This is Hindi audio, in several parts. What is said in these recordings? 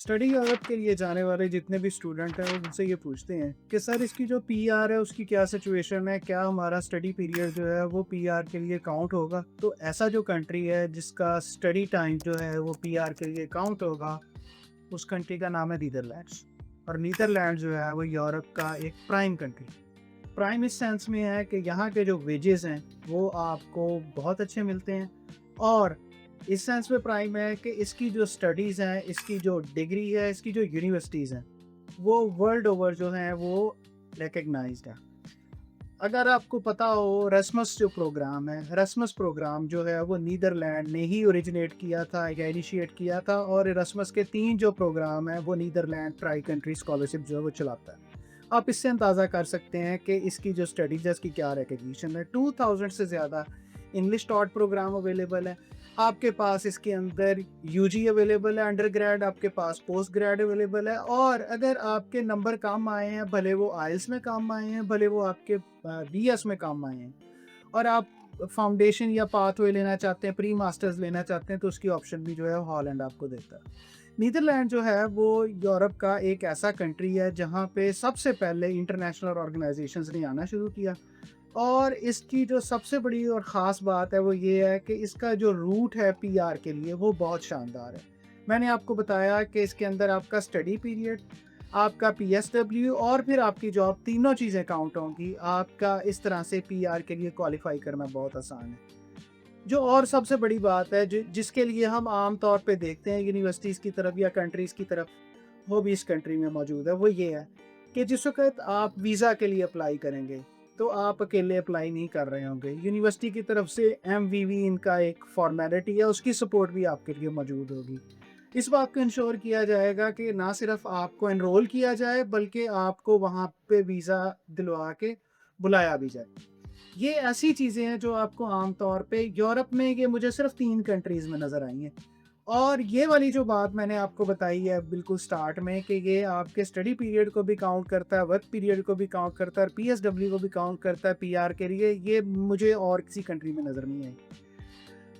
स्टडी यूरोप के लिए जाने वाले जितने भी स्टूडेंट हैं वो मुझसे ये पूछते हैं कि सर इसकी जो पीआर है उसकी क्या सिचुएशन है, क्या हमारा स्टडी पीरियड जो है वो पीआर के लिए काउंट होगा। तो ऐसा जो कंट्री है जिसका स्टडी टाइम जो है वो पीआर के लिए काउंट होगा, उस कंट्री का नाम है नीदरलैंड्स। और नीदरलैंड जो है वो यूरोप का एक प्राइम कंट्री। प्राइम इस सेंस में है कि यहाँ के जो वेजेस हैं वो आपको बहुत अच्छे मिलते हैं। और इस सेंस में प्राइम है कि इसकी जो स्टडीज़ हैं, इसकी जो डिग्री है, इसकी जो यूनिवर्सिटीज़ हैं, वो वर्ल्ड ओवर जो हैं वो रिकग्नाइज्ड है। अगर आपको पता हो रस्मस जो प्रोग्राम है, रस्मस प्रोग्राम जो है वो नीदरलैंड ने ही ओरिजिनेट किया था या इनिशिएट किया था। और रस्मस के 3 जो प्रोग्राम हैं वो नीदरलैंड ट्राई कंट्री स्कॉलरशिप जो है वो चलाता है। आप इससे अंदाज़ा कर सकते हैं कि इसकी जो स्टडीज़ है इसकी क्या रिकग्निशन है। 2000 से ज़्यादा इंग्लिश टॉट प्रोग्राम अवेलेबल है। आपके पास इसके अंदर यूजी अवेलेबल है अंडर ग्रेड, आपके पास पोस्ट ग्रेड अवेलेबल है। और अगर आपके नंबर कम आए हैं, भले वो आइल्स में कम आए हैं, भले वो आपके बीएस में कम आए हैं, और आप फाउंडेशन या पाथवे लेना चाहते हैं, प्री मास्टर्स लेना चाहते हैं, तो उसकी ऑप्शन भी जो है हॉलैंड आपको देता है। नीदरलैंड जो है वो यूरोप का एक ऐसा कंट्री है जहाँ पे सबसे पहले इंटरनेशनल ऑर्गेनाइजेशंस ने आना शुरू किया। और इसकी जो सबसे बड़ी और ख़ास बात है वो ये है कि इसका जो रूट है पीआर के लिए वो बहुत शानदार है। मैंने आपको बताया कि इसके अंदर आपका स्टडी पीरियड, आपका पीएसडब्ल्यू और फिर आपकी जॉब, तीनों चीज़ें काउंट होंगी। आपका इस तरह से पीआर के लिए क्वालिफ़ाई करना बहुत आसान है। जो और सबसे बड़ी बात है जिसके लिए हम आम तौर पे देखते हैं यूनिवर्सिटीज़ की तरफ या कंट्रीज़ की तरफ, वो भी इस कंट्री में मौजूद है। वो ये है कि जिस वक़्त आप वीज़ा के लिए अप्लाई करेंगे, तो आप अकेले अप्लाई नहीं कर रहे होंगे। यूनिवर्सिटी की तरफ से एमवीवी इनका एक फ़ॉर्मेलिटी है, उसकी सपोर्ट भी आपके लिए मौजूद होगी। इस बात को इंश्योर किया जाएगा कि ना सिर्फ़ आपको एनरोल किया जाए, बल्कि आपको वहाँ पे वीज़ा दिलवा के बुलाया भी जाए। ये ऐसी चीज़ें हैं जो आपको आम तौर पे यूरोप में ये मुझे सिर्फ़ 3 कंट्रीज़ में नज़र आई हैं। और ये वाली जो बात मैंने आपको बताई है बिल्कुल स्टार्ट में कि ये आपके स्टडी पीरियड को भी काउंट करता है, वर्क पीरियड को भी काउंट करता है और पीएसडब्ल्यू को भी काउंट करता है पीआर के लिए, ये मुझे और किसी कंट्री में नज़र नहीं आई।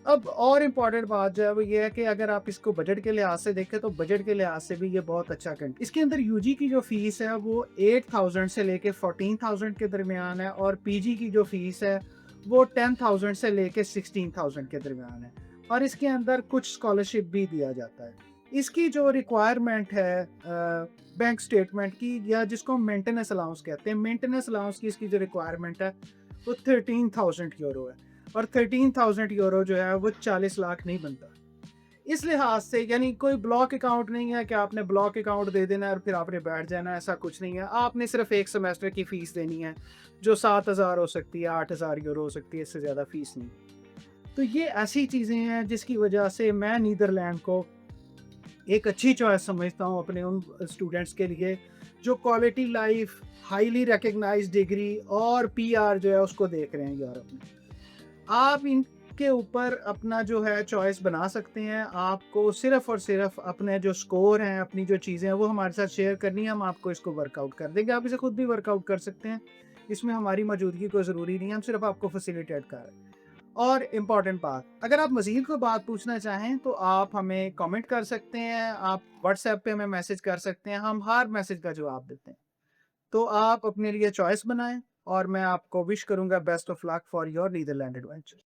अब और इम्पोर्टेंट बात जो है वो ये है कि अगर आप इसको बजट के लिहाज से देखें तो बजट के लिहाज से भी ये बहुत अच्छा कंट्री। इसके अंदर यूजी की जो फ़ीस है वो 8000 से लेके 14000 के दरमियान है, और पीजी की जो फ़ीस है वो 10000 से लेके 16000 के दरमियान है। और इसके अंदर कुछ स्कॉलरशिप भी दिया जाता है। इसकी जो रिक्वायरमेंट है बैंक स्टेटमेंट की, या जिसको हम मेंटेनेंस अलाउंस कहते हैं, मेंटेनेंस अलाउंस की इसकी जो रिक्वायरमेंट है वो 13,000 यूरो है। और 13,000 यूरो जो है वो 40 लाख नहीं बनता। इस लिहाज से यानी कोई ब्लॉक अकाउंट नहीं है कि आपने ब्लॉक अकाउंट दे देना है और फिर आपने बैठ जाना है, ऐसा कुछ नहीं है। आपने सिर्फ एक सेमेस्टर की फ़ीस देनी है, जो 7,000 हो सकती है, 8,000 यूरो हो सकती है, इससे ज़्यादा फ़ीस नहीं। तो ये ऐसी चीज़ें हैं जिसकी वजह से मैं नीदरलैंड को एक अच्छी चॉइस समझता हूँ अपने उन स्टूडेंट्स के लिए जो quality life, highly recognised degree और पीआर जो है उसको देख रहे हैं यूरोप में। आप इनके ऊपर अपना जो है चॉइस बना सकते हैं। आपको सिर्फ़ और सिर्फ़ अपने जो स्कोर हैं, अपनी जो चीज़ें हैं वो हमारे साथ शेयर करनी है, हम आपको इसको वर्कआउट कर देंगे। आप इसे खुद भी वर्कआउट कर सकते हैं। इसमें हमारी मौजूदगी कोई ज़रूरी नहीं है, हम सिर्फ़ आपको फ़ैसिलिटेट कर रहे हैं। और इम्पॉर्टेंट बात, अगर आप मज़ीद कोई बात पूछना चाहें तो आप हमें कमेंट कर सकते हैं, आप व्हाट्सएप पे हमें मैसेज कर सकते हैं, हम हर मैसेज का जवाब देते हैं। तो आप अपने लिए चॉइस बनाएँ, और मैं आपको विश करूँगा best of luck for your Netherland adventure.